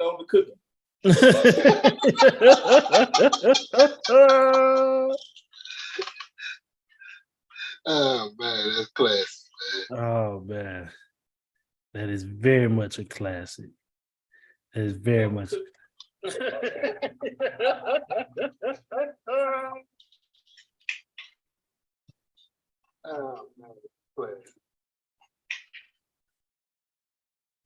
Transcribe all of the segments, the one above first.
on the cookie. Oh man, that's classic, man. Oh man, that is very much a classic. That is very much. Oh man, classic.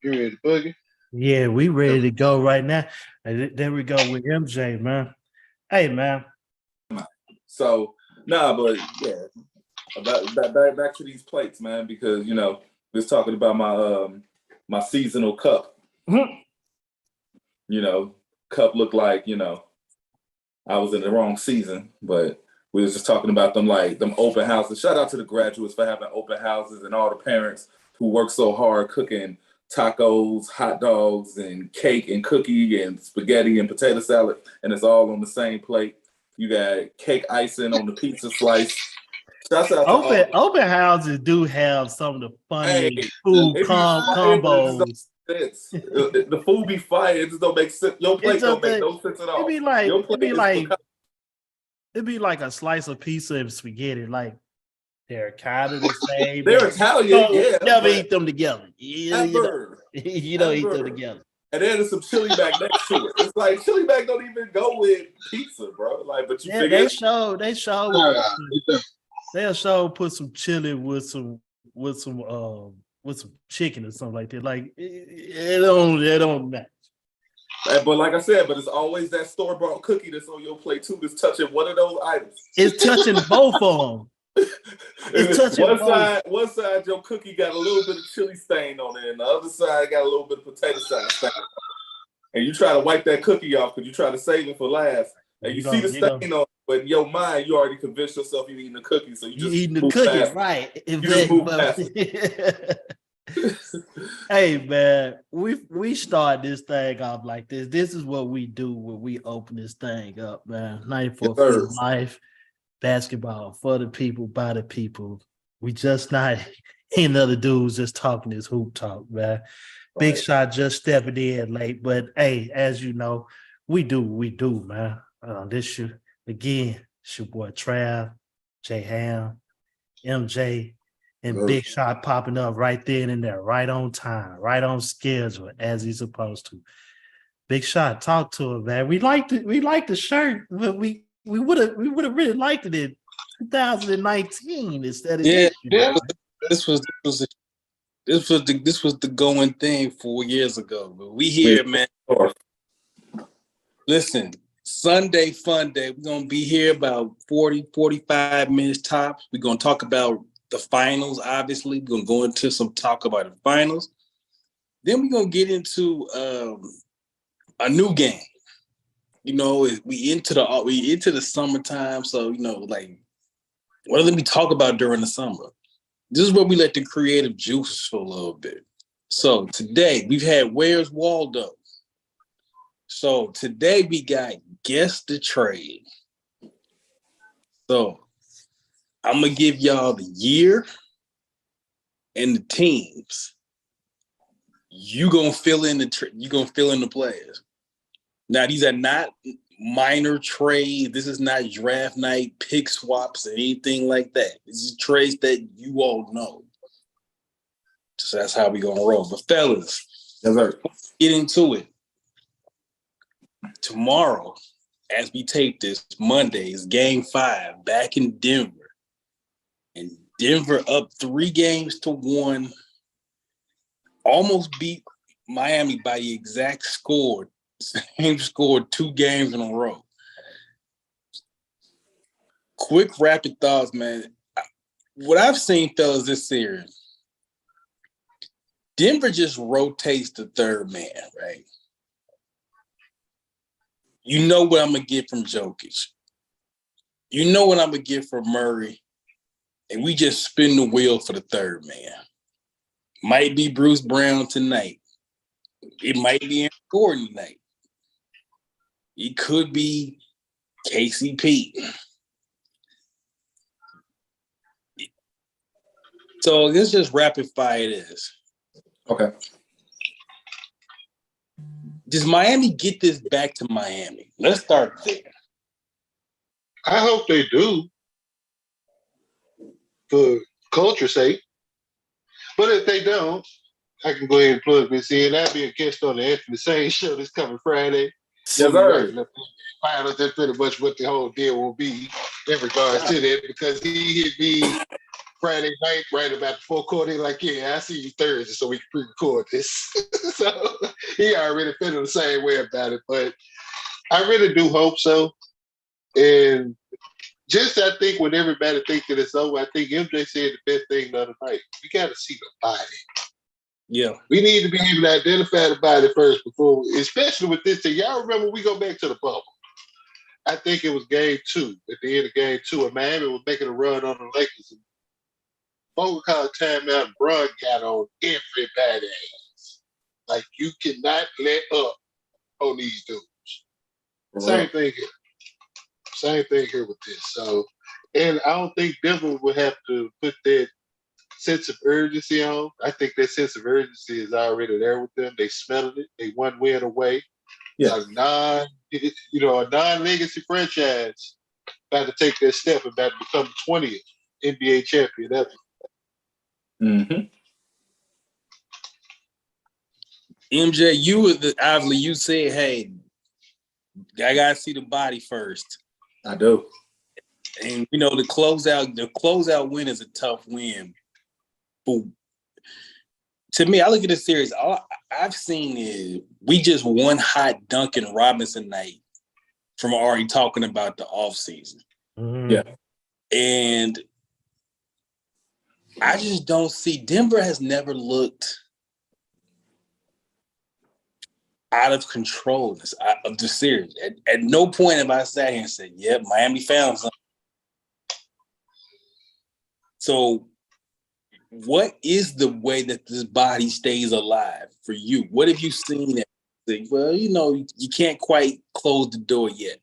You ready to boogie? Yeah, we ready to go right now. And there we go with MJ, man. Hey, man. So, but yeah, back to these plates, man, because we was talking about my seasonal cup. Cup looked like I was in the wrong season, but we was just talking about them open houses. Shout out to the graduates for having open houses and all the parents who work so hard cooking tacos, hot dogs, and cake and cookie and spaghetti and potato salad, and it's all on the same plate. You got cake icing on the pizza slice. Shouts out to open houses do have some of the funniest food combos. The food be fire. It just don't make sense. Your plate don't make no sense at all. It'd be like a slice of pizza and spaghetti. Like they're kind of the same. They're Italian. Never eat them together. You don't eat them together. And then there's some chili bag next to it. It's like chili bag don't even go with pizza, bro. Like, but they'll show put some chili with some chicken or something like that. Like it don't match. But like I said, but it's always that store-bought cookie that's on your plate too. That's touching one of those items. It's touching both of them. It's touching one side your cookie got a little bit of chili stain on it, and the other side got a little bit of potato salad stain. And you try to wipe that cookie off because you try to save it for last. And you see the stain on it, but in your mind, you already convinced yourself you're eating the cookie. So you just eating the cookie, right? You just move past it. Hey man, we start this thing off like this. This is what we do when we open this thing up, man. 94 for life, basketball for the people, by the people. We just not any other dudes just talking this hoop talk, man. Right. Big Shot just stepping in late, but hey, as you know, we do, man. This your boy Trav, J Ham, MJ. And Big Shot popping up right then and there, right on time, right on schedule, as he's supposed to. Big Shot, talk to him, man. We liked the shirt, but we would have really liked it in 2019 instead of this was the going thing 4 years ago. But we here, man. Listen, Sunday fun day. We're gonna be here about 40-45 minutes tops. We're gonna talk about the finals, obviously. We're gonna go into some talk about the finals. Then we're gonna get into a new game. We into the summertime, so what do we talk about during the summer? This is where we let the creative juices for a little bit. So today we've had Where's Waldo? So today we got Guess the Trade. So I'm gonna give y'all the year and the teams. You gonna fill in the players. Now these are not minor trades. This is not draft night pick swaps or anything like that. This is trades that you all know. So that's how we gonna roll. But fellas, let's get into it. Tomorrow, as we tape this, Monday is Game 5 back in Denver. And Denver up 3-1, almost beat Miami by the exact score. Same score 2 games in a row. Quick rapid thoughts, man. What I've seen, fellas, this series, Denver just rotates the third man, right? You know what I'm going to get from Jokic. You know what I'm going to get from Murray. And we just spin the wheel for the third man. Might be Bruce Brown tonight. It might be Aaron Gordon tonight. It could be KCP. So let's just rapid fire this. Okay. Does Miami get this back to Miami? Let's start there. I hope they do, for culture's sake. But if they don't, I can go ahead and plug this in. I'll be a guest on the Anthony Sane show this coming Friday. Yes, sir. Finals, that's pretty much what the whole deal will be in regards to that, because he hit me Friday night right about the fourth quarter. He's like, yeah, I see you Thursday, so we can pre-record this. So he already feeling the same way about it. But I really do hope so. And just I think when everybody thinks that it's over, I think MJ said the best thing the other night. We got to see the body. Yeah. We need to be able to identify the body first before, especially with this thing. Y'all remember we go back to the bubble. I think it was game 2, at the end of game 2, and Miami was making a run on the Lakers. And Bogut called timeout, and Bron got on everybody's ass. Like, you cannot let up on these dudes. Same thing here. Same thing here with this. So, and I don't think Denver would have to put that sense of urgency on. I think that sense of urgency is already there with them. They smelled it. They one win away. Yeah. A non-legacy franchise about to take that step and about to become the 20th NBA champion ever. Mm-hmm. MJ, obviously you said, hey, I gotta see the body first. I do. And the closeout win is a tough win. But to me, I look at this series, all I've seen is we just one hot Duncan Robinson night from already talking about the offseason. Mhm. Yeah. And I just don't see, Denver has never looked out of control of the series. At no point have I sat here and said, yep, Miami found something. So what is the way that this body stays alive for you? What have you seen that think, well, you can't quite close the door yet?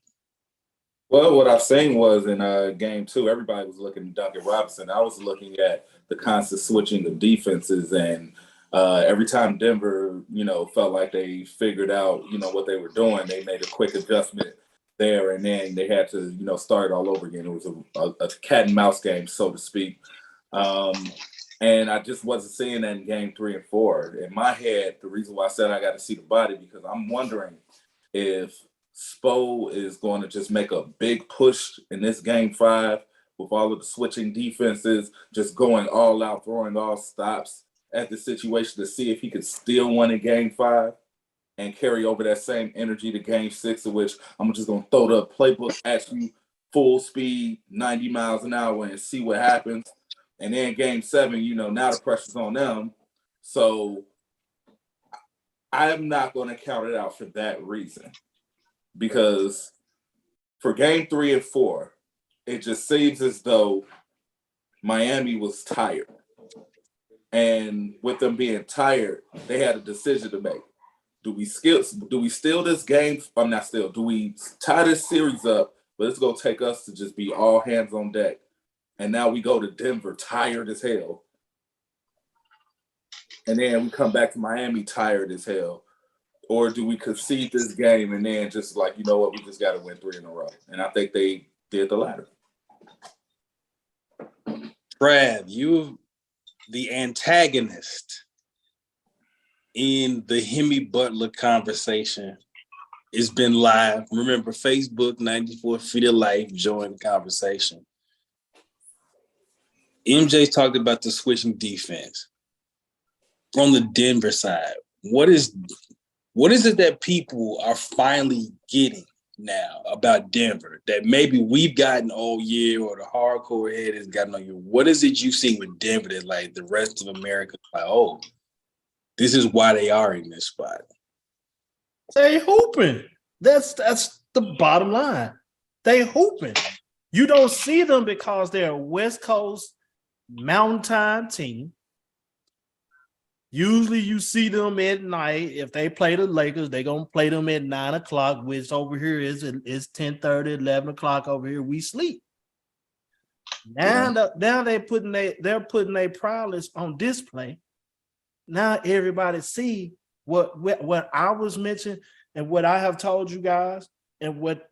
Well, what I've seen was in game 2, everybody was looking at Duncan Robinson. I was looking at the constant switching of defenses, and every time Denver, felt like they figured out, what they were doing, they made a quick adjustment there, and then they had to, start all over again. It was a cat and mouse game, so to speak. And I just wasn't seeing that in game 3 and 4. In my head, the reason why I said I got to see the body, because I'm wondering if Spo is going to just make a big push in this game 5 with all of the switching defenses, just going all out, throwing all stops at the situation to see if he could steal one in game 5 and carry over that same energy to game 6, in which I'm just going to throw the playbook at you full speed, 90 miles an hour, and see what happens. And then game 7, now the pressure's on them. So I'm not going to count it out for that reason. Because for game 3 and 4, it just seems as though Miami was tired. And with them being tired, they had a decision to make. Do we steal this game? I'm not still. Do we tie this series up, but it's going to take us to just be all hands on deck? And now we go to Denver tired as hell. And then we come back to Miami tired as hell. Or do we concede this game and then just like, you know what, we just got to win 3 in a row? And I think they did the latter. Brad, you the antagonist in the Hemi Butler conversation. It's been live. Remember, Facebook, 94 Feet of Life, join the conversation. MJ talked about the switching defense. On the Denver side, what is it that people are finally getting now about Denver that maybe we've gotten all year or the hardcore head has gotten all year? What is it you see with Denver that like the rest of America like, oh, this is why they are in this spot? They hooping. That's the bottom line. They hooping. You don't see them because they're a West Coast Mountain Time team. Usually you see them at night. If they play the Lakers, they're going to play them at 9 o'clock, which over here is 10:30, 11 o'clock over here. We sleep. Now they're putting their prowess on display. Now everybody see what I was mentioning and what I have told you guys and what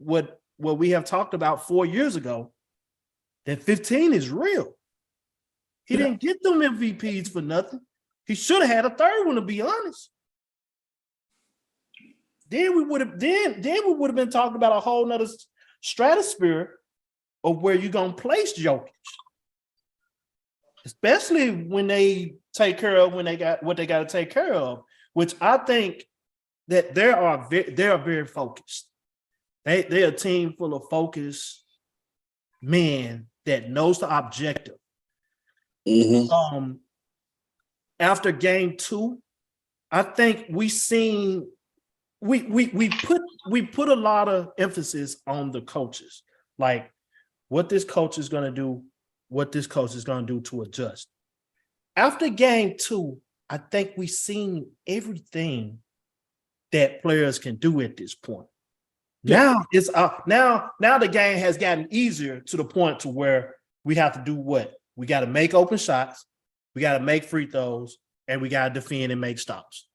we have talked about 4 years ago, that 15 is real. He didn't get them MVPs for nothing. He should have had a third one, to be honest. Then we would have been talking about a whole nother stratosphere of where you're gonna place Jokic. Especially when they take care of when they got what they got to take care of, which I think that they are very focused. They're a team full of focused men that knows the objective. After game 2, I think we put a lot of emphasis on the coaches, like what this coach is going to do, what this coach is going to do to adjust. After game 2, I think we've seen everything that players can do at this point. Now it's now the game has gotten easier to the point to where we have to do what? We got to make open shots, we got to make free throws, and we got to defend and make stops.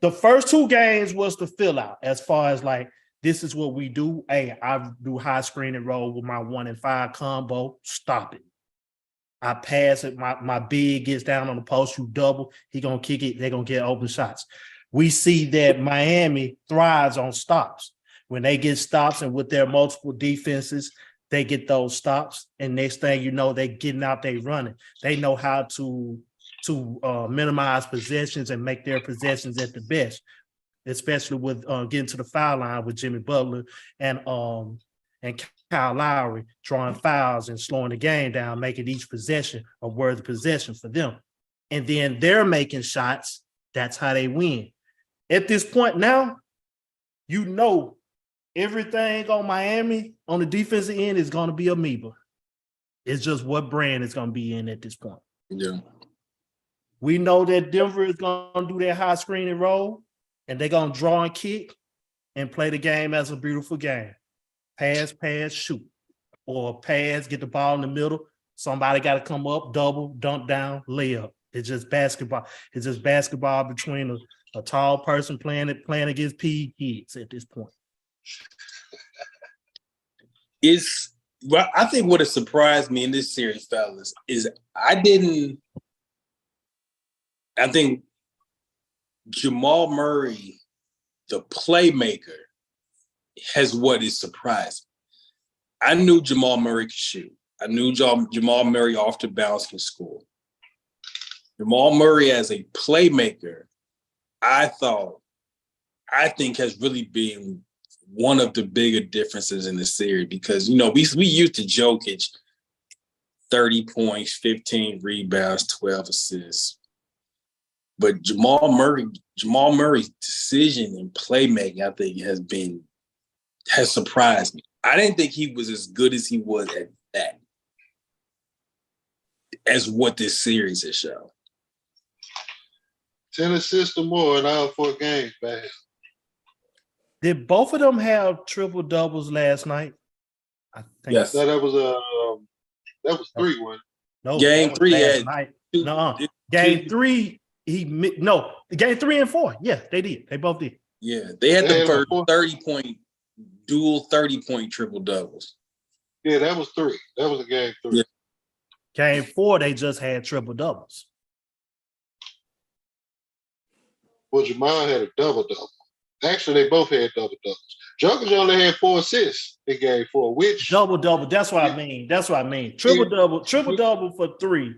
The first 2 games was the fill out as far as like, this is what we do. Hey, I do high screen and roll with my 1 and 5 combo. Stop it. I pass it. My big gets down on the post. You double. He gonna kick it. They're gonna get open shots. We see that Miami thrives on stops. When they get stops and with their multiple defenses, they get those stops. And next thing you know, they getting out, they running. They know how to minimize possessions and make their possessions at the best, especially with getting to the foul line with Jimmy Butler and Kyle Lowry drawing fouls and slowing the game down, making each possession a worthy possession for them. And then they're making shots. That's how they win. At this point now, you know everything on Miami on the defensive end is going to be amoeba. It's just what brand it's going to be in at this point. Yeah. We know that Denver is going to do their high screen and roll, and they're going to draw and kick and play the game as a beautiful game. Pass, shoot. Or pass, get the ball in the middle. Somebody got to come up, double, dunk down, layup. It's just basketball. It's just basketball between a tall person playing against PE kids at this point. I think what has surprised me in this series, fellas, is I think Jamal Murray, the playmaker, has what is surprising. I knew Jamal Murray could shoot. I knew Jamal Murray off the bounce can score. Jamal Murray as a playmaker, I think has really been one of the bigger differences in the series because, we used to Jokic 30 points, 15 rebounds, 12 assists. But Jamal Murray's decision in playmaking, I think, has surprised me. I didn't think he was as good as he was at that, as what this series has shown. 10 assists or more in all 4 games, man. Did both of them have triple doubles last night? I think. Yes. So that was 3-1. No, Game 3 had Game 3. Game 3 and 4. Yeah, they did. They both did. Yeah, they had the first 30-point triple doubles. Yeah, that was 3. That was a game 3. Yeah. Game 4, they just had triple doubles. Well, Jamal had a double-double. Actually, they both had double-doubles. Jokic only had 4 assists in game 4, which double-double. That's what I mean. Triple-double for 3.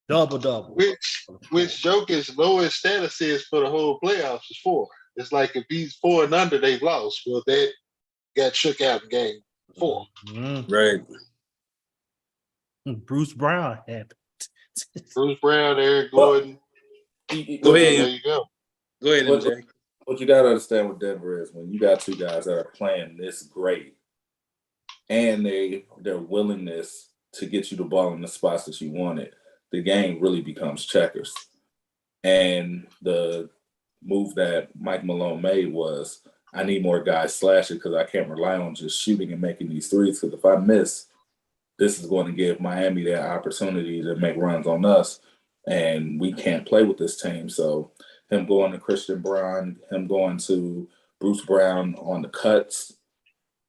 Double-double. Which Jokic's lowest status is for the whole playoffs is 4. It's like if he's 4 and under, they've lost. Well, that got shook out in game 4. Mm-hmm. Right. Bruce Brown happened. Bruce Brown, Eric Gordon. Go ahead. There you go. Go ahead, MJ. What you got to understand with Denver is when you got 2 guys that are playing this great and their willingness to get you the ball in the spots that you want it, the game really becomes checkers. And the move that Mike Malone made was, I need more guys slashing because I can't rely on just shooting and making these threes, because if I miss, this is going to give Miami their opportunity to make runs on us, and we can't play with this team. So him going to Christian Brown, him going to Bruce Brown on the cuts,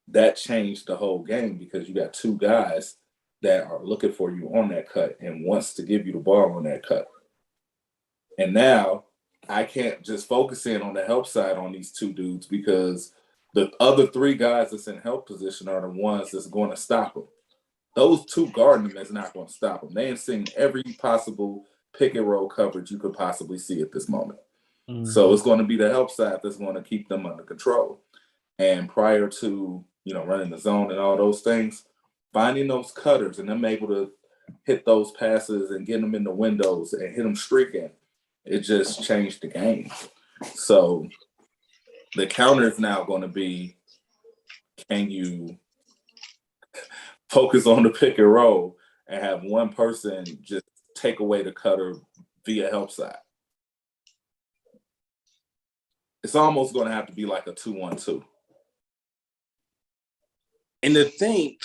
that changed the whole game because you got two guys that are looking for you on that cut and wants to give you the ball on that cut. And now I can't just focus in on the help side on these two dudes because the other three guys that's in help position are the ones that's going to stop them. Those two guarding them is not going to stop them. They ain't seen every possible pick and roll coverage you could possibly see at this moment. Mm-hmm. So it's going to be the help side that's going to keep them under control. And prior to, running the zone and all those things, finding those cutters and them able to hit those passes and get them in the windows and hit them streaking, it just changed the game. So the counter is now going to be, can you focus on the pick and roll and have one person just take away the cutter via help side? It's almost going to have to be like a 2-1-2. And to think,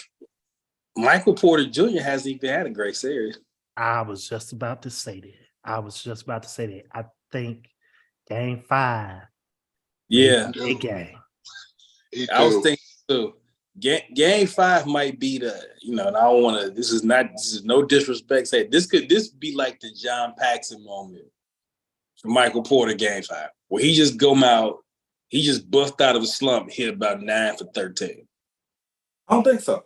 Michael Porter Jr. hasn't even had a great series. I was just about to say that. I think game 5. Yeah. Big game. I was thinking too. Game 5 might be the, and I don't want to, this is no disrespect. Say this be like the John Paxson moment for Michael Porter game 5, where he just he just bust out of a slump, hit about 9 for 13. I don't think so.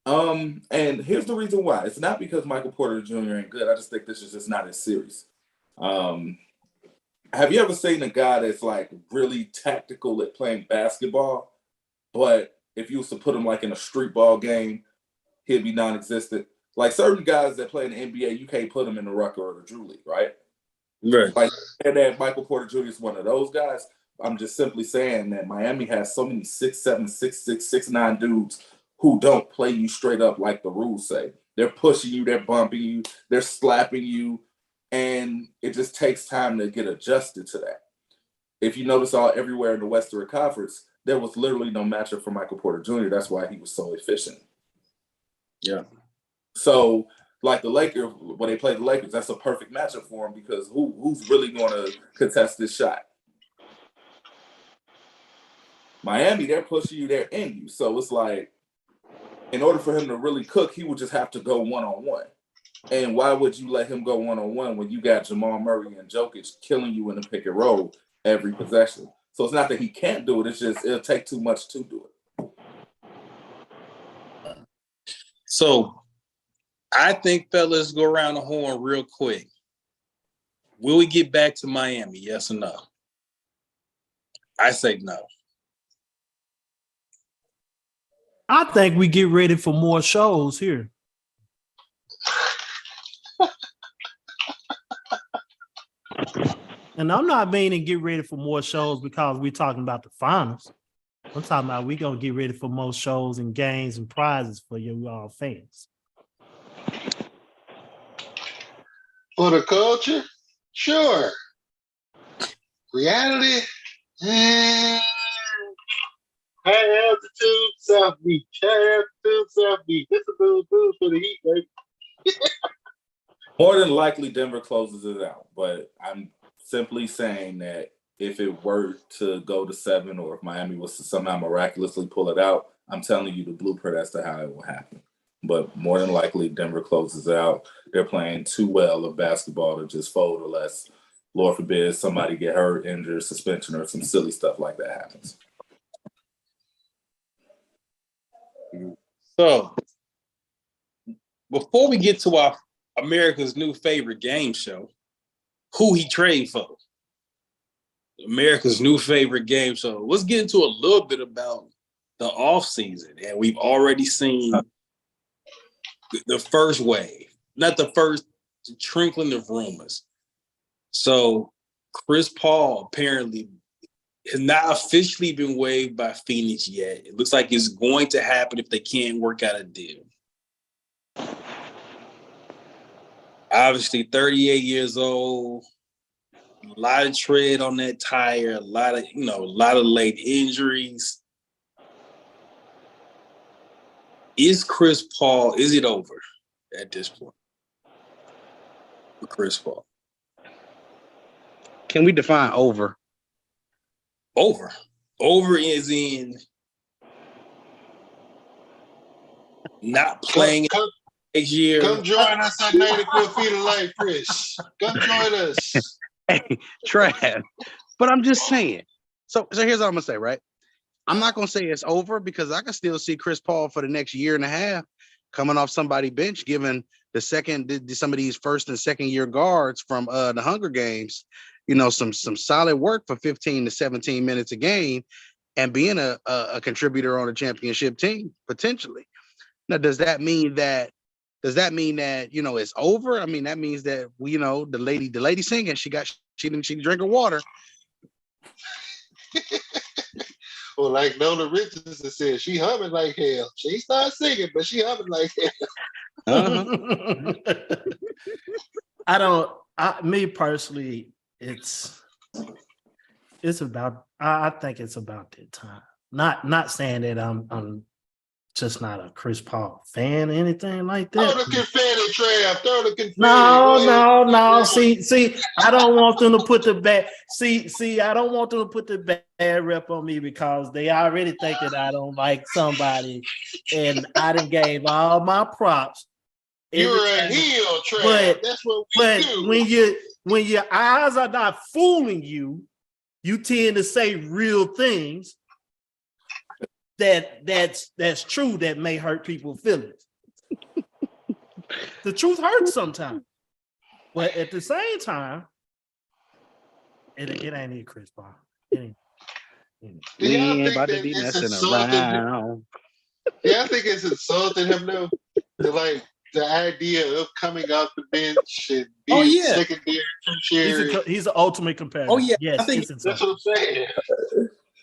And here's the reason why. It's not because Michael Porter Jr. ain't good. I just think this is just not his series. Have you ever seen a guy that's like really tactical at playing basketball, but if you was to put him like in a street ball game, he'd be non-existent? Like certain guys that play in the NBA, you can't put them in the Rucker or the Drew League, right? Right. Like, and that Michael Porter Jr. is one of those guys. I'm just simply saying that Miami has so many 6'7", 6'6", 6'9" dudes who don't play you straight up like the rules say. They're pushing you, they're bumping you, they're slapping you, and it just takes time to get adjusted to that. If you notice everywhere in the Western Conference, there was literally no matchup for Michael Porter Jr. That's why he was so efficient. Yeah. So, like the Lakers, when they play the Lakers, that's a perfect matchup for him because who's really going to contest this shot? Miami, they're pushing you, they're in you. So it's like, in order for him to really cook, he would just have to go one-on-one. And why would you let him go one-on-one when you got Jamal Murray and Jokic killing you in the pick and roll every possession? So it's not that he can't do it. It's just it'll take too much to do it. So I think, fellas, go around the horn real quick. Will we get back to Miami, yes or no? I say no. I think we get ready for more shows here. And I'm not meaning get ready for more shows because we're talking about the finals. I'm talking about we're going to get ready for more shows and games and prizes for you fans. For the culture? Sure. Reality? High altitude, South Beach. High altitude, South Beach. This is the for the Heat, baby. More than likely, Denver closes it out. But I'm simply saying that if it were to go to 7 or if Miami was to somehow miraculously pull it out, I'm telling you the blueprint as to how it will happen. But more than likely, Denver closes it out. They're playing too well of basketball to just fold unless, Lord forbid, somebody get hurt, injured, suspension, or some silly stuff like that happens. So, before we get to our America's new favorite game show, who he trade for? America's new favorite game show. Let's get into a little bit about the offseason. And we've already seen the first wave, not the first trickling of rumors. So Chris Paul apparently has not officially been waived by Phoenix yet. It looks like it's going to happen if they can't work out a deal. Obviously, 38 years old, a lot of tread on that tire, a lot of late injuries. Is it over at this point for Chris Paul? Can we define over? Over. Over is in not playing Come, next year. come join us at 94 Feet of Light, Chris. Come join us. Hey, Trav. But I'm just saying. So here's what I'm gonna say, right? I'm not gonna say it's over because I can still see Chris Paul for the next year and a half coming off somebody bench, given some of these first and second year guards from the Hunger Games, some solid work for 15 to 17 minutes a game and being a contributor on a championship team potentially. Now, does that mean that it's over? I mean, that means that the lady singing, she didn't drink her water. Well, like Nona Richardson said, she humming like hell. She started singing, but she humming like hell. Me personally, it's about, I think it's about that time. Not saying that I'm just not a Chris Paul fan or anything like that. Throw the confetti, Trav. Throw the confetti. No. See, I don't want them to put the bad. I don't want them to put the bad rep on me because they already think that I don't like somebody, and I done gave all my props. You're a heel, Trav. That's what we do. When your eyes are not fooling you, you tend to say real things that's true that may hurt people's feelings. The truth hurts sometimes, but at the same time, it ain't even Chris Paul. Do y'all think that it's insulting? Yeah, I think it's insulting him though. The idea of coming off the bench and being secondary, tertiary. He's the ultimate competitor. Oh yeah, yes, I think that's what I'm saying.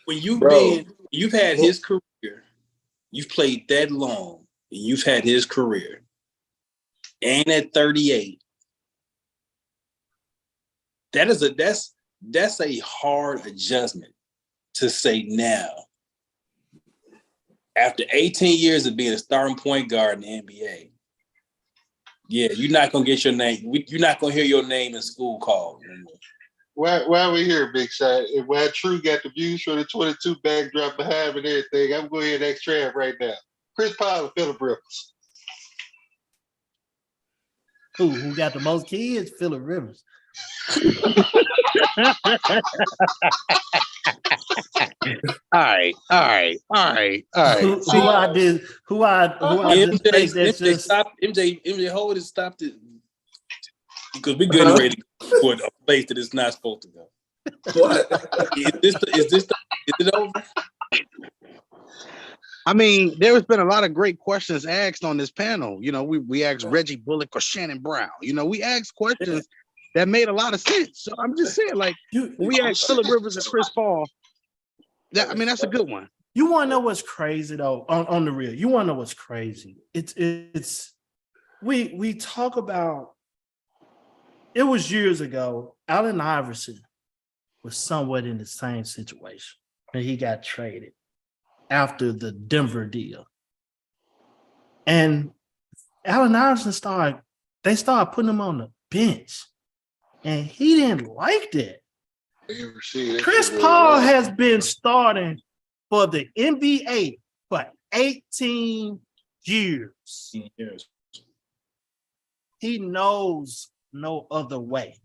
When you've had his career, you've played that long, and you've had his career, and at 38, that's a hard adjustment to say now. After 18 years of being a starting point guard in the NBA, yeah, you're not gonna get your name. You're not gonna hear your name in school called anymore. Why are we here, Big Shot? And why True got the views for the 22 backdrop behind and everything, I'm going to ask Trav right now. Chris Paul or Phillip Rivers? Who got the most kids? Phillip Rivers. All right. MJ hold it, stopped it because we're getting ready for a place that it's not supposed to go. What? Is it over? I mean, there has been a lot of great questions asked on this panel. We asked Reggie Bullock or Shannon Brown. We asked questions that made a lot of sense. So I'm just saying, we asked Phillip Rivers and Chris Paul. That's a good one. You want to know what's crazy though? On the real, you want to know what's crazy? We talk about. It was years ago. Allen Iverson was somewhat in the same situation, and he got traded after the Denver deal. And Allen Iverson started putting him on the bench, and he didn't like that. Chris Paul has been starting for the NBA for 18 years. He knows no other way.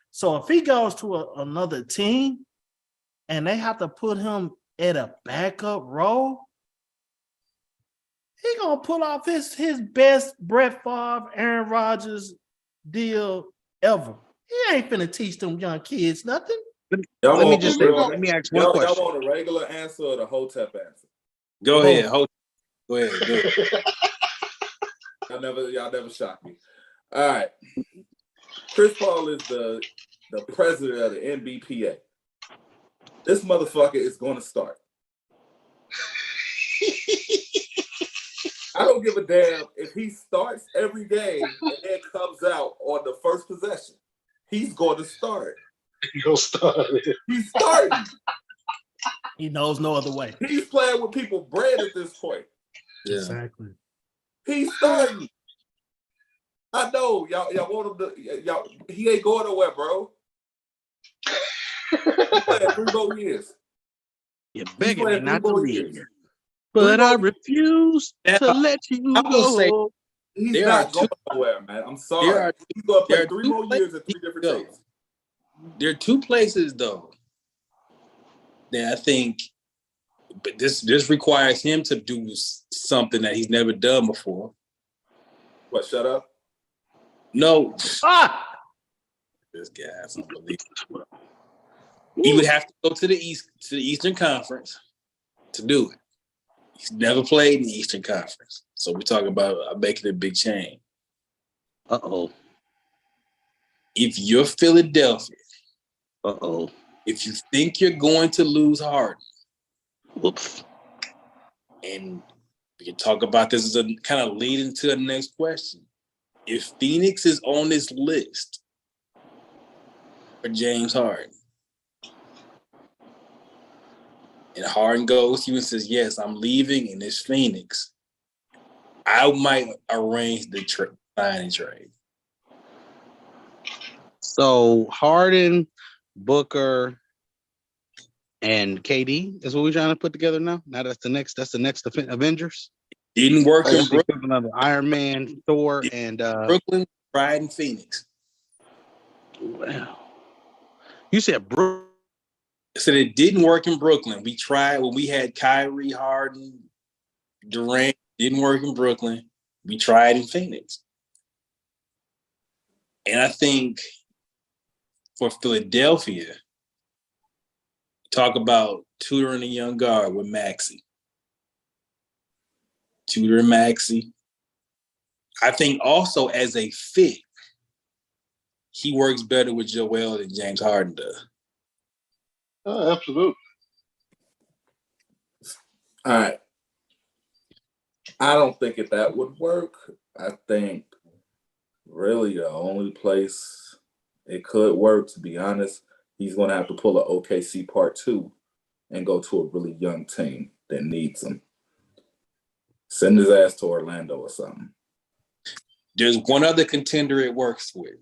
So if he goes to another team and they have to put him at a backup role, he gonna pull off his best Brett Favre, Aaron Rodgers deal ever. He ain't finna teach them young kids nothing. Let me ask one question. Y'all want a regular answer or the Hotep answer? Go ahead. Go ahead. Y'all never shock me. All right. Chris Paul is the president of the NBPA. This motherfucker is going to start. I don't give a damn if he starts every game and then comes out on the first possession. He's going to start. He's starting. He's starting. He knows no other way. He's playing with people's bread at this point. Yeah. Exactly. He's starting. I know y'all want him to. Y'all, he ain't going nowhere, bro. He's playing 3 more years. You're He's begging me playing 3 not to more leave, years. but 3 I more. refuse Now, to let you I will say go. He's there are not going two. nowhere, man. I'm There sorry. are He's gonna there play are 3 two more places years at he 3 can different go. teams. There are 2 places though that I think, but this requires him to do something that he's never done before. What? Shut up. No, Ah, this guy's unbelievable. He would have to go to the Eastern Conference to do it. He's never played in the Eastern Conference, so we're talking about making a big change. Uh-oh. If you're Philadelphia, Uh-oh. if you think you're going to lose Harden, Whoops. and we can talk about this as a kind of lead into the next question. If Phoenix is on this list for James Harden, and Harden goes to you and says, yes, I'm leaving and it's Phoenix, I might arrange the signing trade. So Harden, Booker, and KD is what we're trying to put together now. Now that's the next Avengers. Didn't work in That's the equivalent of Iron Man, Thor, and Brooklyn, tried in Phoenix. wow. You said Brooklyn. Said it didn't work in Brooklyn. We tried when we had Kyrie, Harden, Durant. Didn't work in Brooklyn. We tried in Phoenix. And I think for Philadelphia, talk about tutoring a young guard with Maxey. Tutoring Maxey. I think also as a fit, he works better with Joel than James Harden does. Oh, absolutely. All right. I don't think that would work. I think really the only place it could work, to be honest, he's going to have to pull an OKC Part 2 and go to a really young team that needs him. Send his ass to Orlando or something. There's one other contender it works with.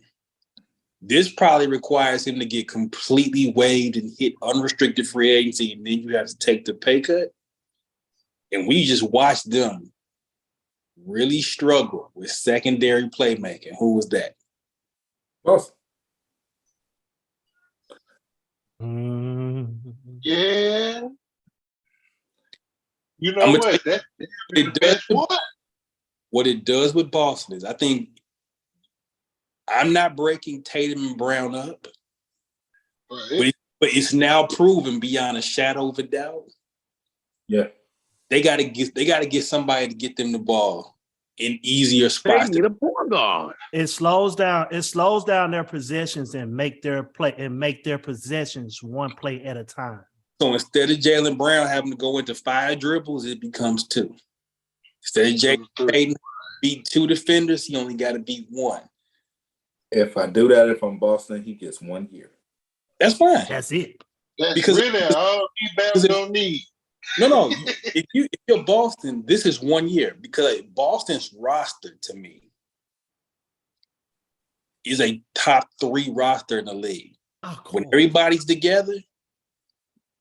This probably requires him to get completely waived and hit unrestricted free agency, and then you have to take the pay cut. And we just watched them really struggle with secondary playmaking. Who was that? Boston. Yeah. You know what? That's the best one. What it does with Boston is I think I'm not breaking Tatum and Brown up, Right. but it's now proven beyond a shadow of a doubt. Yeah. They gotta get somebody to get them the ball in easier They spots. need a point guard. it slows down their possessions and make their possessions one play at a time. So instead of Jaylen Brown having to go into 5 dribbles, it becomes 2. Instead of Jaylen Tatum beat 2 defenders, he only got to beat 1. If I do that, if I'm Boston, he gets 1 year. That's fine. That's it. That's Because- really all these Bams don't need. No. If you're Boston, this is 1 year because Boston's roster to me is a top 3 roster in the league. Oh, cool. When everybody's together,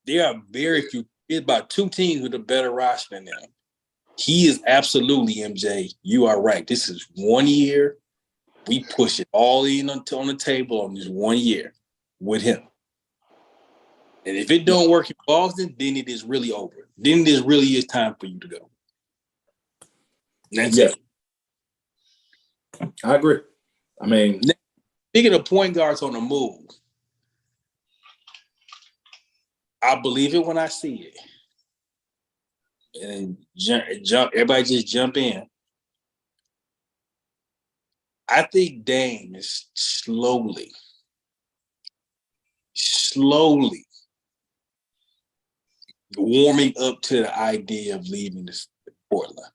there are very few. It's about 2 teams with a better roster than them. He is absolutely MJ. You are right. This is 1 year. We push it all in on the table on this 1 year with him. And if it don't work in Boston, then it is really over. Then it really is time for you to go. That's it. I agree. I mean, Speaking of point guards on the move, I believe it when I see it. And jump, everybody just jump in. I think Dame is slowly warming up to the idea of leaving Portland.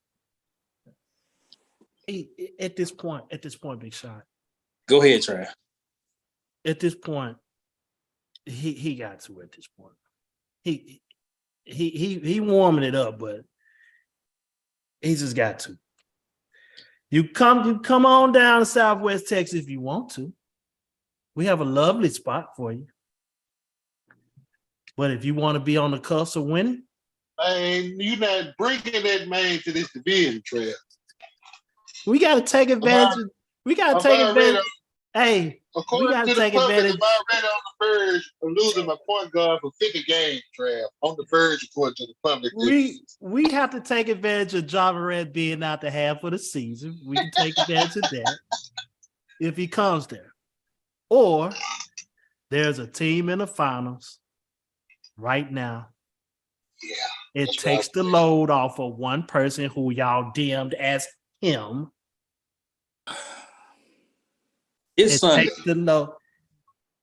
At this point, Big Shot. Go ahead, Trey. At this point, he got to at this point. He warming it up, but he just got to. You come on down to Southwest Texas if you want to. We have a lovely spot for you. But if you want to be on the cusp of winning, Man, you not bringing that man to this division trail. we got to take advantage. We got to take advantage. Hey, we According got to to the take public, advantage. I'm already on the verge of losing my point guard for 50 games, Trav. On the verge, according to the public. We have to take advantage of Ja Morant being out the half of the season. We can take advantage of that if he comes there. Or there's a team in the finals right now. Yeah. It takes the load off of one person who y'all deemed as him. It's Sunday. Takes the load.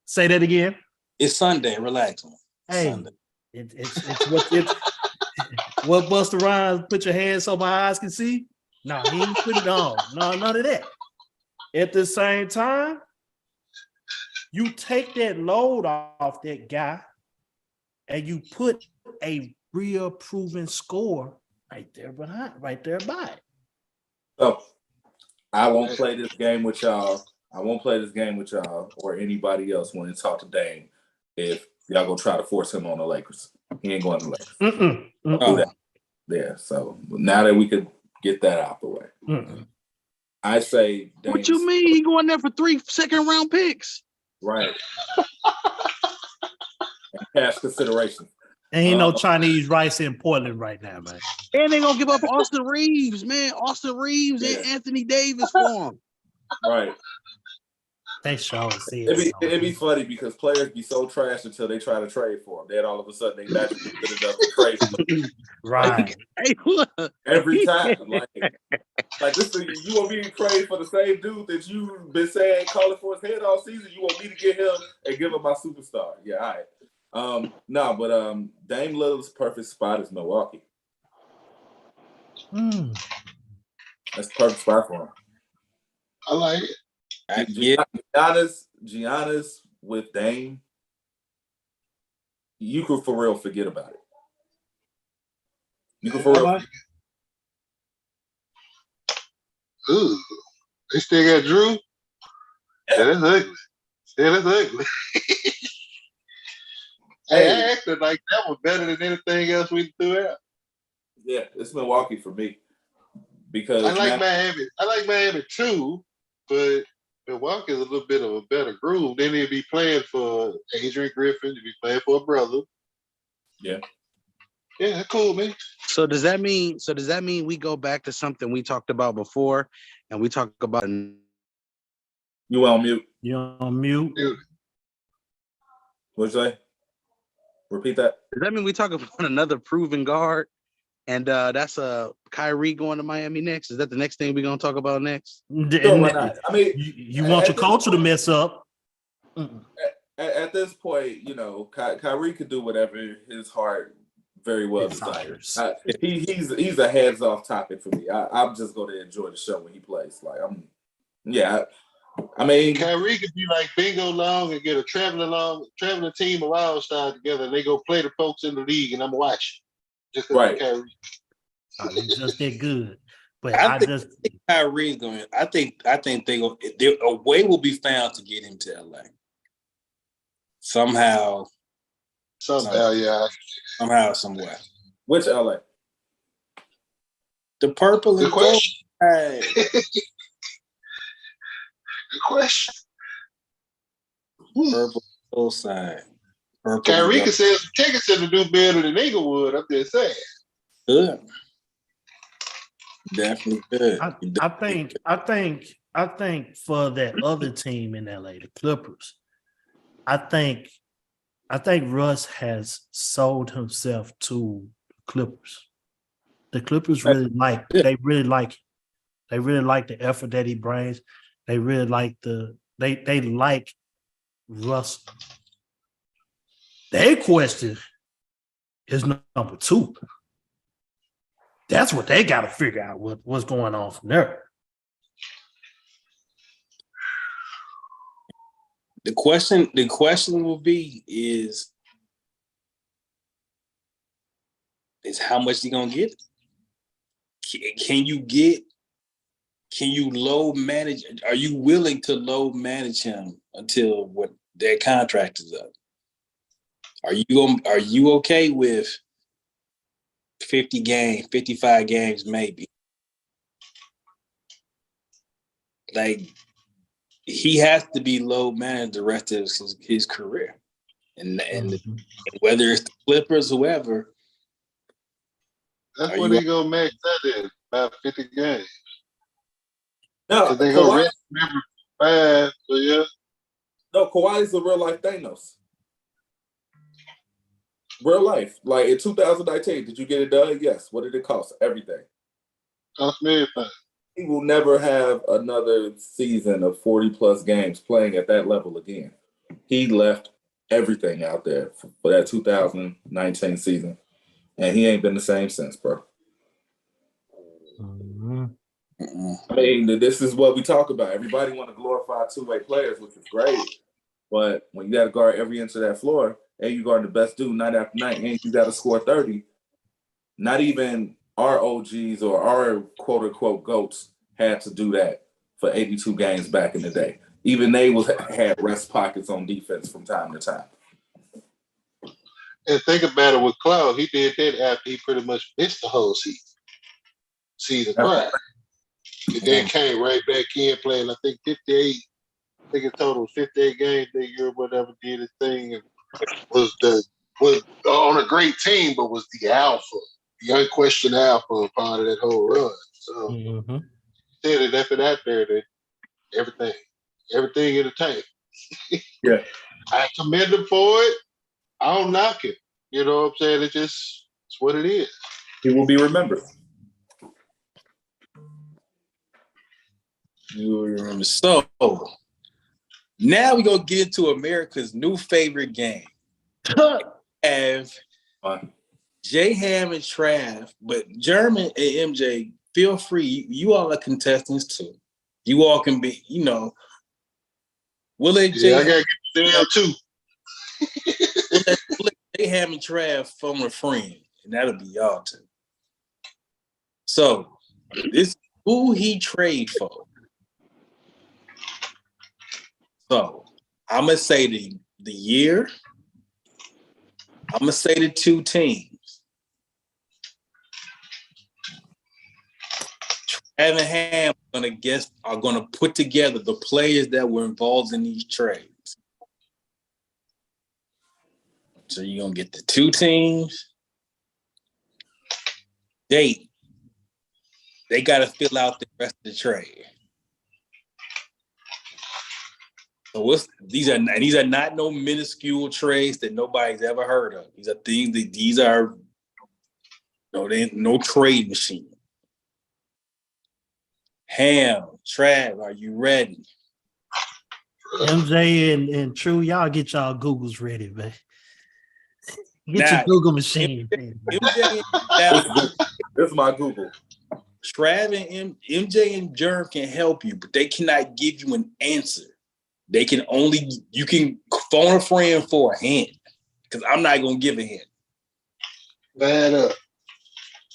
Say that again. It's Sunday. Relax, man. Hey, Sunday. it's what Busta Rhymes, put your hands so my eyes can see. No, he ain't put it on. No, none of that. At the same time, you take that load off that guy and you put a real proven score right there by it. So I won't play this game with y'all. I won't play this game with y'all or anybody else when you talk to Dame if y'all go try to force him on the Lakers. He ain't going to the Lakers. Don't do that. Yeah, so now that we could get that out the way. I say Dame. What you mean? He going there for 3 second-round picks? Right. Cash consideration. Ain't no Chinese rice in Portland right now, man. And they gonna give up Austin Reeves, man. Austin Reeves and Anthony Davis for him. Right. They sure see It'd be funny because players be so trash until they try to trade for them. Then all of a sudden they magically good enough to trade for them. Right. Hey, look. Every time. Like this thing, you want me to trade for the same dude that you've been saying calling for his head all season? You want me to get him and give him my superstar? Yeah, all right. Dame Lillard's perfect spot is Milwaukee. That's the perfect spot for him. I like it. Giannis with Dame, you could for real forget about it. You could for real. Ooh, they still got Drew. Yeah, that's ugly. Yeah, that's ugly. Hey, I acted like that was better than anything else we threw out. Yeah, it's Milwaukee for me because I like Miami. I like Miami too, but Milwaukee is a little bit of a better groove. Then he'd be playing for Adrian Griffin. He'd be playing for a brother. Yeah. Yeah, that's cool, man. So does that mean we go back to something we talked about before, and we talk about? You on mute? You on mute? What'd you say? Repeat that. Does that mean we talk about another proven guard, and that's Kyrie going to Miami next? Is that the next thing we're gonna talk about next? No, why not? I mean, you want your culture to mess up. At this point, you know, Kyrie could do whatever his heart very well desires. He's a hands-off topic for me. I'm just going to enjoy the show when he plays. I mean, Kyrie could be like Bingo Long and get a traveling team of all-stars together, and they go play the folks in the league, and I'm watching. Just right. Kyrie. He's just that good. But I think Kyrie's going. I think they go. A way will be found to get him to LA. Somehow, yeah. Somehow, somewhere. Which LA? The purple and gold. Good question. Purple gold side. Kyrie can sell some tickets in the new building in Inglewood. I'm just saying. Good. Definitely good. I think for that other team in LA, the Clippers, I think Russ has sold himself to Clippers. The Clippers really like the effort that he brings. They really like they like Russ. Their question is number 2. That's what they got to figure out what's going on from there. The question will be is how much you gonna get? Can you get can you load manage? Are you willing to load manage him until what their contract is up? Are you okay with 50 games, 55 games, maybe? Like, he has to be load managed the rest of his career. And whether it's the Clippers, whoever. That's what they gonna max that in, about 50 games. No, So they gonna rest number 5. So yeah. No, Kawhi's a real life Thanos. Real life. Like in 2019, did you get it done? Yes. What did it cost? Everything. Cost me everything. He will never have another season of 40 plus games playing at that level again. He left everything out there for that 2019 season. And he ain't been the same since, bro. I mean, this is what we talk about. Everybody want to glorify two-way players, which is great. But when you got to guard every inch of that floor, and you guard the best dude night after night, and you got to score 30, not even our OGs or our quote-unquote GOATs had to do that for 82 games back in the day. Even they had rest pockets on defense from time to time. And think about it with Cloud. He did that after he pretty much missed the whole season prior. And then came right back in playing, I think, 58. I think it total 58 games that year, whatever, did his thing. And was on a great team, but was the alpha, the unquestioned alpha part of that whole run. So said it after that there that everything in the tank. Yeah. I commend him for it. I don't knock it. You know what I'm saying? It's what it is. He will be remembered. You will remember. So now we're gonna get into America's new favorite game. Have J Ham and Trav, but German and MJ, feel free. You all are contestants too. You all can be, will it I gotta get there too. Will J Ham and Trav phone a friend, and that'll be y'all too. So this who he trade for. So I'm gonna say the year. I'm gonna say the two teams. Trav and Ham are gonna put together the players that were involved in these trades. So you're gonna get the two teams. They gotta fill out the rest of the trade. So these are not no minuscule trades that nobody's ever heard of. These are things that they ain't no trade machine. Ham, Trav, are you ready? MJ and True, y'all get y'all Googles ready, man. Get your Google machine. This is my Google. Trav and MJ and Germ can help you, but they cannot give you an answer. You can phone a friend for a hint, because I'm not going to give a hint.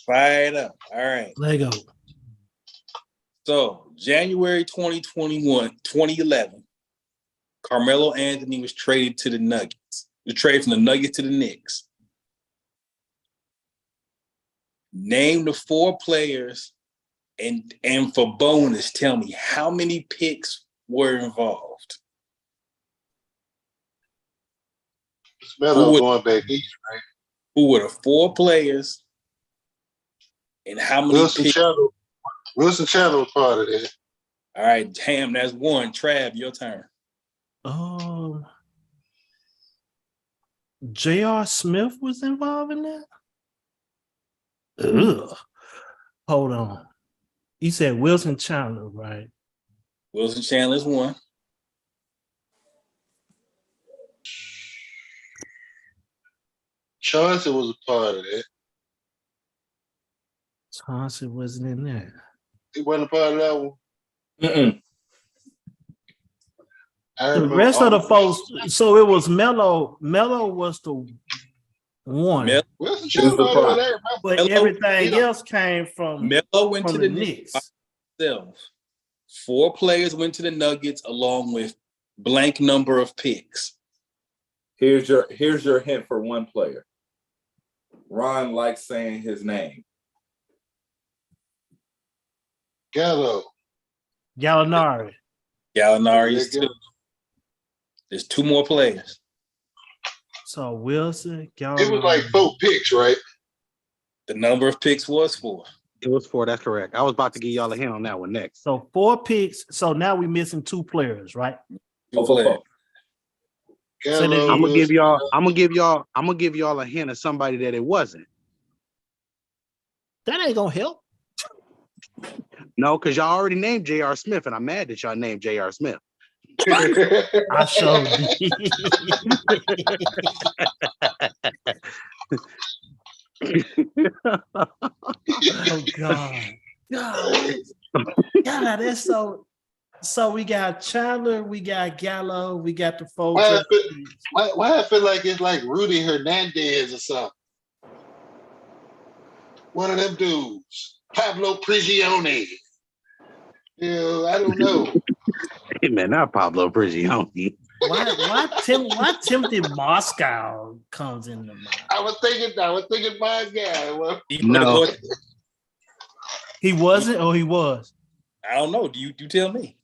Fire it up. All right. Lego. So, January 2011, Carmelo Anthony was traded to the Nuggets. He was traded from the Nuggets to the Knicks. Name the 4 players, and for bonus, tell me how many picks were involved. Melo going back east, right? Who were the 4 players, and how many picks? Wilson Chandler was part of that. All right, damn, that's 1. Trav, your turn. J.R. Smith was involved in that? Ugh. Hold on. You said Wilson Chandler, right? Wilson Chandler's 1. Chauncey was a part of that. Chauncey wasn't in there. He wasn't a part of that one. Mm-mm. The rest of the folks, so it was Melo. Melo was the one. Wilson Chandler was there, but everything else came from Melo went from to the Knicks. Himself. 4 players went to the Nuggets along with blank number of picks. Here's your hint for one player. Ron likes saying his name. Gallo. Gallinari. Gallinari is Yeah, 2. There's 2 more players. So Wilson, Gallinari. It was like 4 picks, right? The number of picks was 4. It was 4. That's correct. I was about to give y'all a hint on that one next. So 4 picks. So now we're missing 2 players, right? 2 players. Gallo, I'm gonna give Wilson. y'all a hint of somebody that it wasn't. That ain't gonna help. No, because y'all already named J.R. Smith, and I'm mad that y'all named J.R. Smith. I showed Oh God. God, that's so. So we got Chandler, we got Gallo, we got the folks. Why I feel like it's like Rudy Hernandez or something? One of them dudes. Pablo Prigioni. I don't know. Hey man, not Pablo Prigioni. Why Timothy Moscow comes in the mind? I was thinking my guy. Well, No. He wasn't or he was? I don't know. Do you tell me?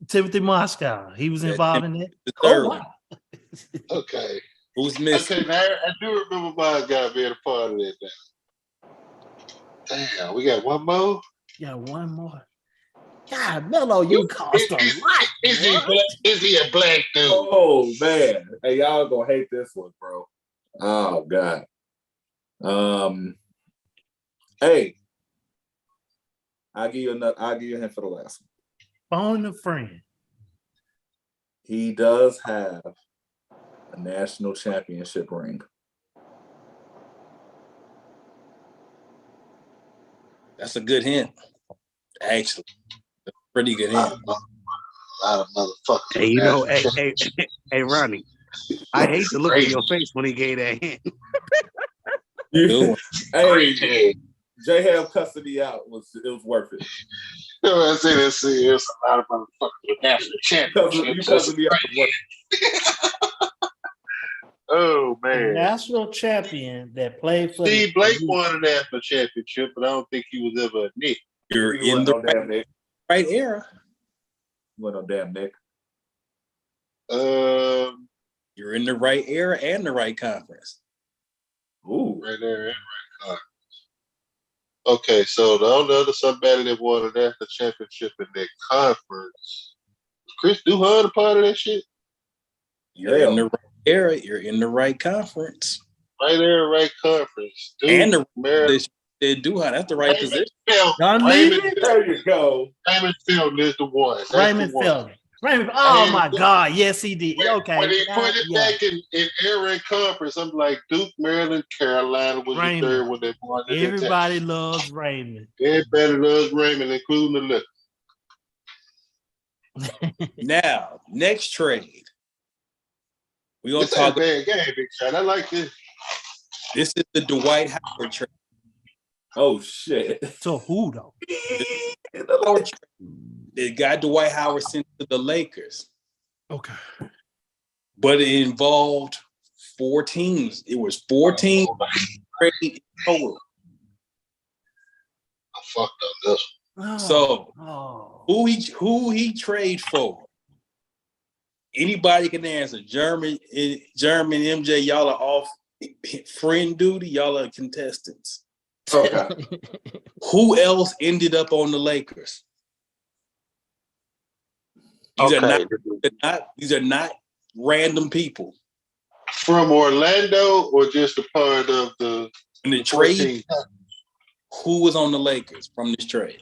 Timothy Moscow. He was involved in that. The Oh, third wow. one. okay. Who's missing? Okay, now I do remember my guy being a part of that now. Damn, we got one more? Yeah, one more. God, Melo, you cost a lot. Is he a black dude? Oh man. Hey, y'all gonna hate this one, bro. Oh God. Hey. I'll give you a hint for the last one. Phone a friend. He does have a national championship ring. That's a good hint. Actually, that's a pretty good hint. A lot of motherfuckers. Hey, you know, hey, Ronnie. I hate to look at your face when he gave that hint. Hey, J-Ham cussing me out it was worth it. You know what I'm saying? It's a lot of motherfuckers with national You championships. cussing me out was worth it. Oh A man. national champion that played for Steve Blake won a national championship, but I don't think he was ever a Nick. You're You in wasn't the no damn Nick. right era. You wasn't no damn Nick. You're in the right era and the right conference. Ooh. Right there, right conference. Okay, so the only other somebody that won a national championship in that conference, was Chris Duhon a part of that shit? You're in the right era. You're in the right conference. Right there, right conference. Duke, And the Maryland. they do that's the right Raymond position. Felton. Don Raymond Levy? There you go. Felton is the one. That's Raymond the one. Felton. Raymond. Oh And my God. Yes, he did. Okay. When they put it yeah. back in era conference, I'm like, Duke, Maryland, Carolina was Raymond. the third one that won. Everybody loves Raymond. Everybody loves Raymond, including the liquor. Now, next trade. We're gonna This ain't talk. a bad game, Big Shot. I like this. This is the Dwight Howard trade. Oh shit. So who though? It got Dwight Howard sent to the Lakers, Okay. but it involved 4 teams. It was 14 trade total. I fucked up this one. Oh, So who he trade for? Anybody can answer. German, MJ, y'all are off friend duty. Y'all are contestants. Okay. Who else ended up on the Lakers? These are not random people. From Orlando or just a part of the In the trade, 14? who was on the Lakers from this trade?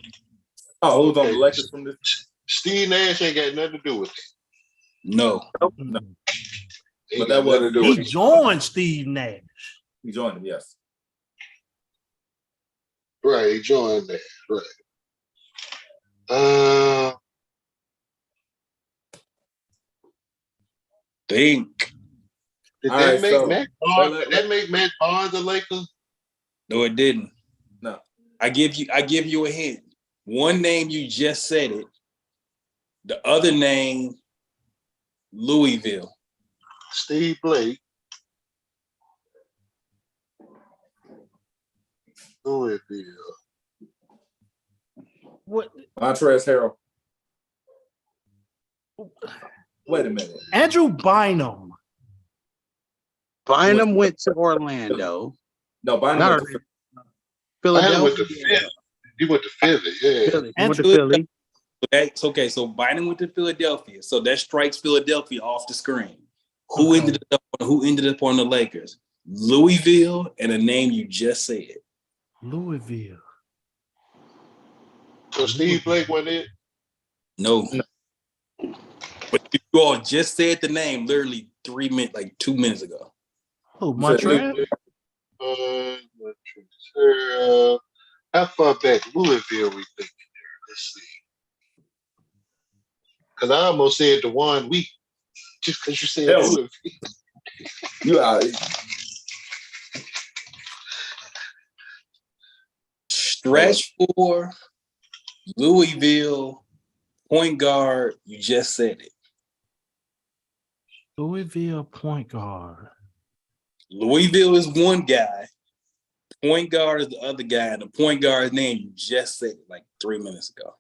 Oh, who's on the Lakers from this? Steve Nash ain't got nothing to do with it. No. But that wasn't He joined Steve Nash. He joined him, yes. Right, he joined that. Right. Think. Did All that right, make so- Matt Barnes? Did that make Matt Barnes a Laker? No, it didn't. No. I give you a hint. One name you just said it The other name, Louisville. Steve Blake. Louisville. What? Montrezl Harrell. Wait a minute. Andrew Bynum. Bynum went to Orlando. No, Bynum Not went to Philadelphia. Bynum went to Philly. He went to Philly, yeah. Philly. He went to Andrew- Philly. That's okay. So Bynum went to Philadelphia. So that strikes Philadelphia off the screen. Who Okay. ended up on the Lakers? Louisville and a name you just said. Louisville. So Steve Blake went in. No. But you all just said the name literally 2 minutes ago. Who? You said Montreal? How far back Louisville we thinking there? Let's see. Because I almost said the 1 week just because you said Hell. Louisville. you out. Stretch for Louisville point guard. You just said it. Louisville point guard. Louisville is one guy. Point guard is the other guy. And the point guard's name you just said it like 3 minutes ago.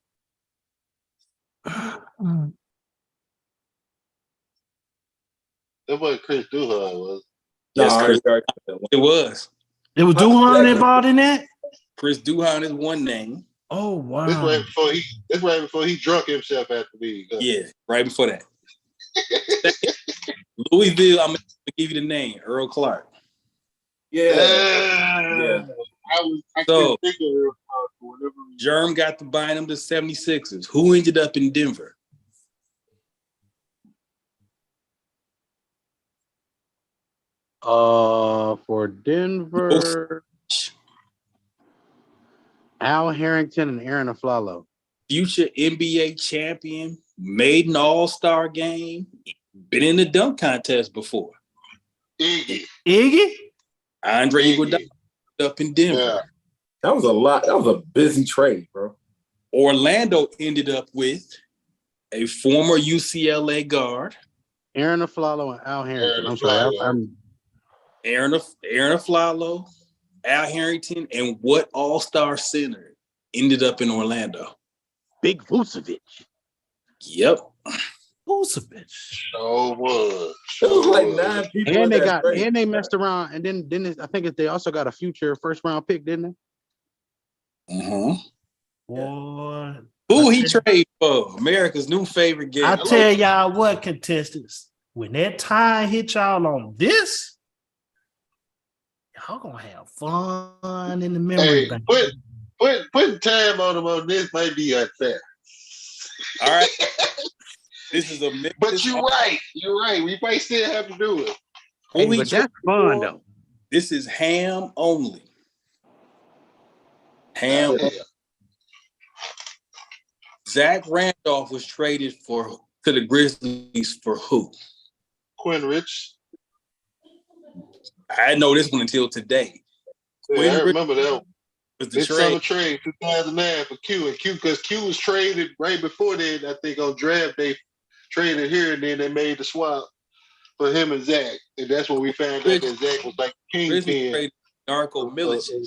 That wasn't Chris Duhon, was it? Yes, Nah, Chris. I already got that one. It was. There was Duhon involved in that? Chris Duhon is one name. Oh wow. This right before he drunk himself at the league. Huh? Yeah, right before that. Louisville, I'm going to give you the name, Earl Clark. Yeah. Yeah. I So- couldn't think of it for whatever reason. Germ got to bind him to 76ers. Who ended up in Denver? For Denver, Al Harrington and Aaron Aflalo. Future NBA champion, made an all-star game, been in the dunk contest before. Iggy. Iggy? Andre Iggy. Iguodala up in Denver. Yeah. That was a lot. That was a busy trade, bro. Orlando ended up with a former UCLA guard, Aaron Aflalo and Al Harrington. Aaron I'm sorry. Aflalo. Aaron Aflalo, Al Harrington, and what all-star center ended up in Orlando? Big Vucevic. Yep. Vucevic. So was. It was like 9 people. And in they that got trade. and they messed around and then I think they also got a future first round pick, didn't they? Uh-huh. Boy. Who he trade for? America's new favorite game. I tell y'all what, contestants, when that time hit y'all on this, y'all gonna have fun in the memory Hey, bank. putting time on him on this might be unfair. All right. This is a But you're right. You're right. We might still have to do it. Who he But that's traded fun for? though. This is ham only. Ham. Yeah. Zach Randolph was traded to the Grizzlies for who? Quinn Rich. I didn't know this one until today. Yeah, Quinn I Rich remember that one. was the This summer trade. trade 2009 for Q and Q because Q was traded right before that. I think on draft day, traded here and then they made the swap for him and Zach, and that's when we found out that Zach was like the Grizzlies kingpin. traded Darko Milicic.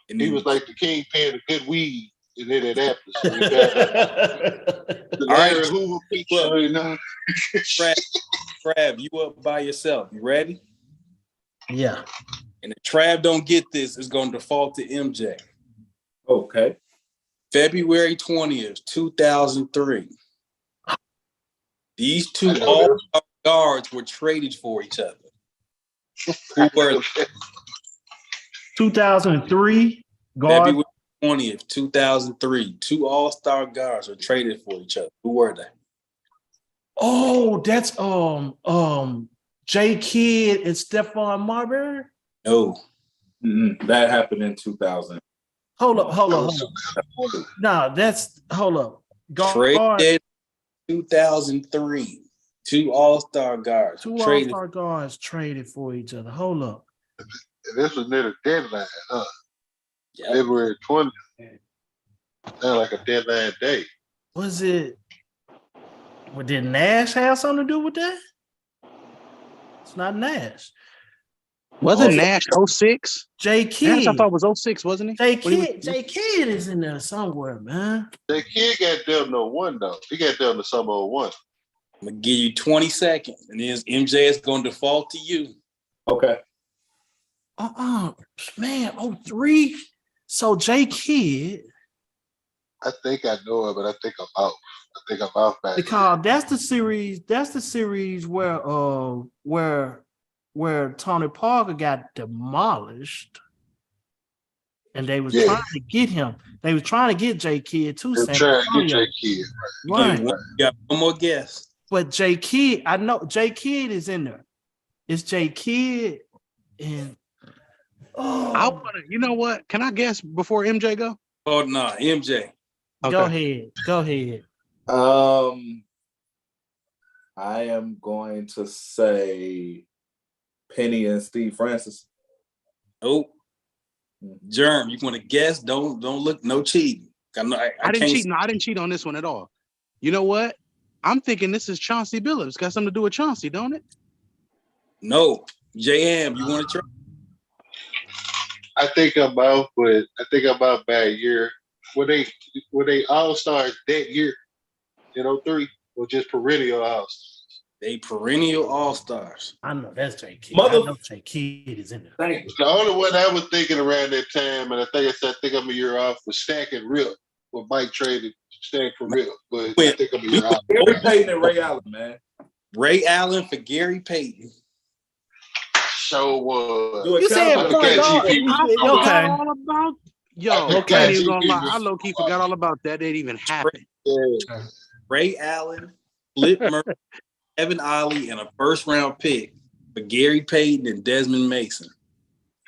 And He then- was like the kingpin of good weed in Indianapolis. So we found out the All right. Larry Hoover picture, you know. Trav, you up by yourself. You ready? Yeah. And if Trav don't get this, it's going to default to MJ. Okay. February 20th, 2003. These two I know all-star guards were traded for each other. Who were 2003 guard. February 20th, 2003? Two all-star guards were traded for each other. Who were they? Oh, that's J Kidd and Stephon Marbury. No. That happened in 2000. Hold up. No, that's hold up. Guard, Traded 2003. Two all-star guards. two traded. all-star guards traded for each other. Hold up. This was near the deadline, huh? Yep. February 20th. Sound like a deadline day. Was it Well, did Nash have something to do with that? It's not Nash. Wasn't Nash 06? J Nash, Kidd. I thought was 06, wasn't he? J Kidd is in there somewhere, man. That kid got dealt no one though. He got dealt to some old one. I'm gonna give you 20 seconds, and then MJ is gonna default to you. Okay. Man, 03. So J Kidd. I think I know it, but I think I'm out. I think I'm out back. Because that's the series. That's the series where Tony Parker got demolished, and they was trying to get him. They was trying to get J Kidd too. They're trying to get J Kidd. Right. You got one more guess. But J Kidd, I know J Kidd is in there. It's J Kidd and I want to. You know what? Can I guess before MJ go? Oh no, MJ. Okay. Go ahead. I am going to say Penny and Steve Francis. Nope. Germ, you want to guess? Don't look. No cheating. I didn't cheat. No, I didn't cheat on this one at all. You know what? I'm thinking this is Chauncey Billups. Got something to do with Chauncey, don't it? No. JM, you want to try? I think I'm out, but I think I'm out by a year. Were they all-stars that year in 03 or just perennial all-stars? They perennial all-stars. I know that's J Kidd. I know J Kidd is in there. Thank you. The only one I was thinking around that time, and I think I'm a year off, was Stack and Rip, when Mike traded Stack for Rip. But I think I'm a year off. Gary Payton and Ray Allen, man. Ray Allen for Gary Payton. Show was. You said point guard. Okay. All about. Yo, Okay. I ain't even gonna lie. I low key forgot all about that. It even happened. Yeah. Ray Allen, Flip Murphy, Evan Ollie, and a first-round pick for Gary Payton and Desmond Mason.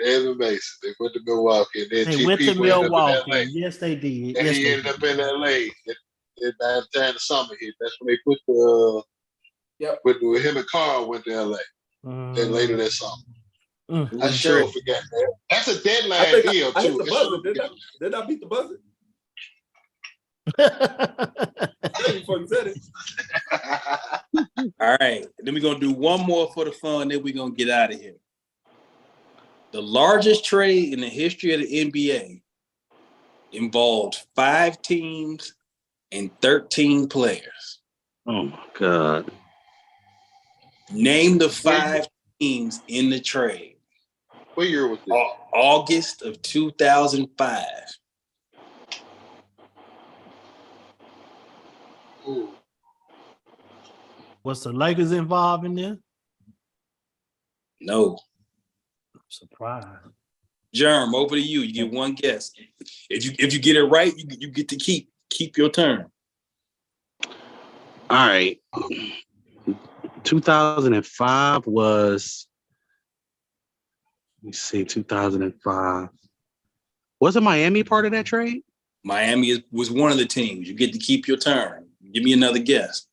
Desmond Mason. They went to Milwaukee. And then They went to GP ended up in Milwaukee. LA. Yes, they did. And Yes, he they ended did. up in LA. And by the time the summer hit, that's when they put the with him and Carl went to LA. Then later that summer. I sure forgot that. That's a deadline deal I hit too. the buzzer. Did I beat the buzzer? Before you said it. All right. Then we're going to do one more for the fun, then we're going to get out of here. The largest trade in the history of the NBA involved 5 teams and 13 players. Oh my God. Name the 5 teams in the trade. What year was this? August of 2005. Ooh. Was the Lakers involved in this? No. I'm surprised. Germ, over to you. You get one guess. If you get it right, you get to keep your turn. All right. 2005 was. Let me see. 2005. Wasn't Miami part of that trade? Miami was one of the teams. You get to keep your turn. Give me another guess.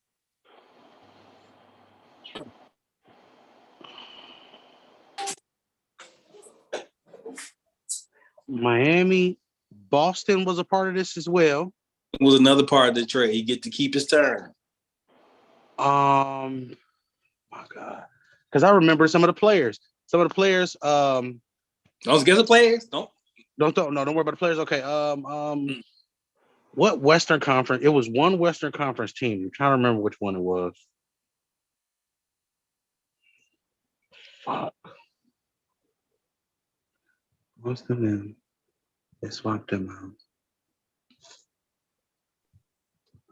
Miami, Boston was a part of this as well. It was another part of the trade. You get to keep his turn. My God, because I remember some of the players. Don't guess the players. Don't worry about the players. Okay. What Western Conference? It was one Western Conference team. I'm trying to remember which one it was. Fuck. What's the name? They swapped them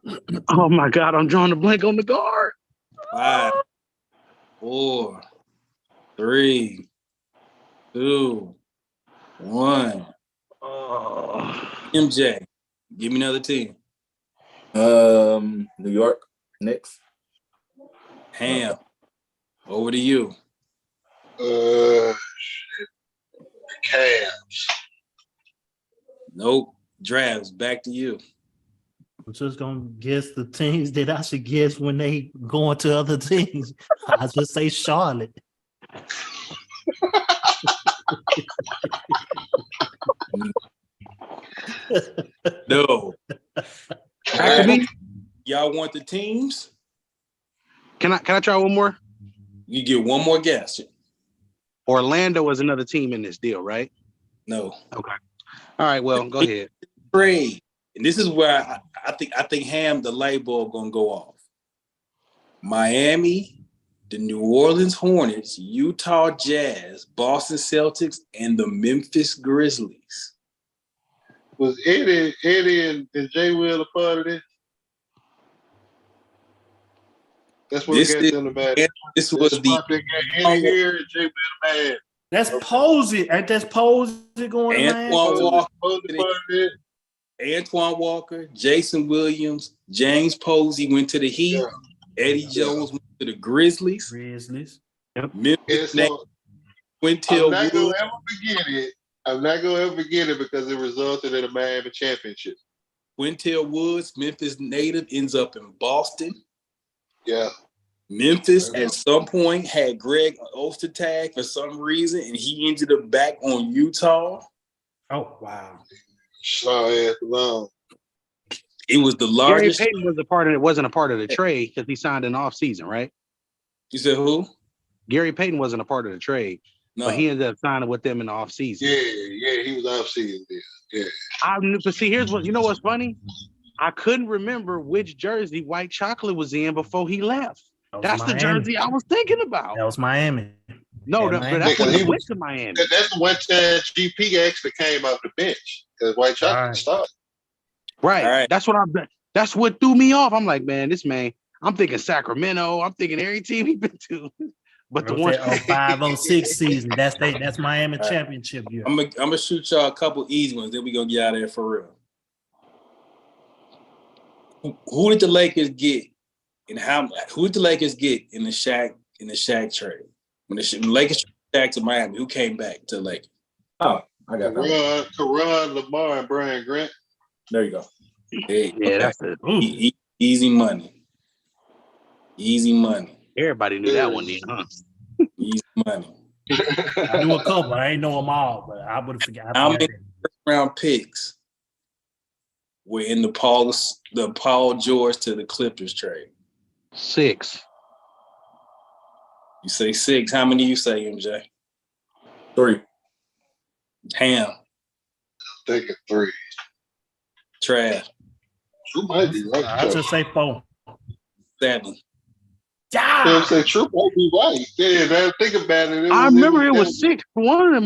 out. Oh my God, I'm drawing a blank on the guard. 5, 4, 3, 2, 1. MJ, give me another team. New York Knicks. Ham, over to you. Cavs. Nope. Drafts, back to you. I'm just gonna guess the teams that I should guess when they go into other teams. I just say Charlotte. No. Back to me. Y'all want the teams? Can I try one more? You get one more guess. Orlando is another team in this deal, right? No. Okay. All right. Well, go ahead. Trade. And this is where I think Ham, the light bulb gonna go off. Miami, the New Orleans Hornets, Utah Jazz, Boston Celtics, and the Memphis Grizzlies. Was Eddie and Jay Will a part of this? That's what This got is- them the bad. This was the Eddie here and Jay Will mad. That's Posey. Ain't that's Posey going to Miami? Antoine Walker, Jason Williams, James Posey went to the Heat. Yeah. Eddie Jones went to the Grizzlies. Grizzlies. Memphis I'm Quintel not gonna Woods. ever forget it. I'm not gonna ever forget it because it resulted in a Miami championship. Quintel Woods, Memphis native, ends up in Boston. Yeah. Memphis at some point had Greg Ostertag for some reason, and he ended up back on Utah. Oh wow. Saw ass alone. It was the Gary largest. Payton wasn't a part of the trade because he signed in off season, right? You said who? Gary Payton wasn't a part of the trade, No. but he ended up signing with them in the off season. Yeah, he was off season there. Yeah. I knew, but see, here's what you know what's funny? I couldn't remember which jersey White Chocolate was in before he left. That was That's the Miami. jersey I was thinking about. That was Miami. No, Yeah, but Miami. that's when Because he he went to Miami. That's the one time GP actually came off the bench because White Chocolate Right. started. Right. All right. That's what threw me off. I'm like, man, this man, I'm thinking Sacramento. I'm thinking every team he's been to. But the one That 05-06 season. That's Miami championship year. I'm gonna shoot y'all a couple easy ones, then we gonna get out of here for real. Who did the Lakers get, and who did the Lakers get in the Shaq trade? When the Lakers traded Shaq to Miami, who came back to the Lakers? Oh, I got that. Karan, Lamar, and Brian Grant. There you go. yeah, that's it. Easy money. Easy money. Everybody knew that one then, huh? Easy money. I knew a couple. I ain't know them all, but I would have forgot. How many round picks were in the Paul George to the Clippers trade? 6. You say 6. How many you say, MJ? 3. Ham. Taking 3. Trav. True might be right. I just say 4. 7. I say True might be right. Yeah, now think about it. I remember it was 6 for one of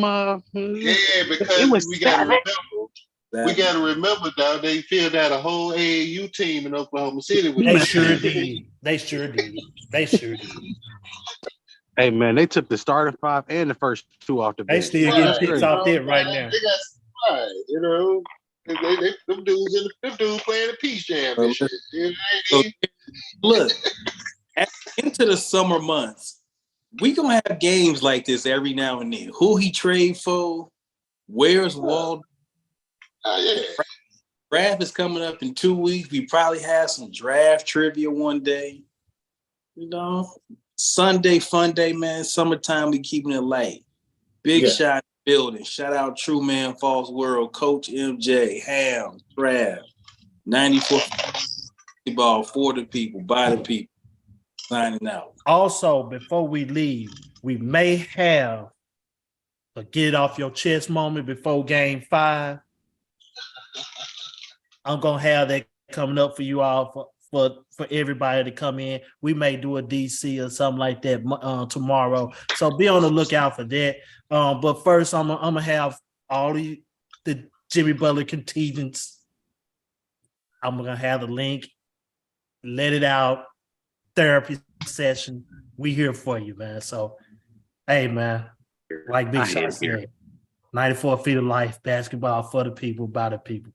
them. Yeah, because It was we got to 7? remember. We got to remember, dog. They filled out a whole AAU team in Oklahoma City. They sure did. They sure did. They sure did. Hey man, they took the starting 5 and the first 2 off the They bench. still getting picks off there right now. They got surprised, you know. Them dudes playing the Peace Jam and shit. You know, Look, into the summer months, we gonna have games like this every now and then. Who he trade for? Where's Wald? yeah. Draft is coming up in 2 weeks. We probably have some draft trivia one day. You know, Sunday fun day, man. Summertime, we keeping it light. Big shot building. Shout out True Man Falls World, Coach MJ, Ham, Trav, 94 ball for the people, by the people. Signing out. Also, before we leave, we may have a get off your chest moment before game 5. I'm gonna have that coming up for you all for everybody to come in. We may do a DC or something like that tomorrow. So be on the lookout for that. But first, I'm gonna have all the Jimmy Butler contingents. I'm gonna have the link. Let it out. Therapy session. We here for you, man. So, hey, man, like Big Shot said, 94 feet of life, basketball for the people, by the people.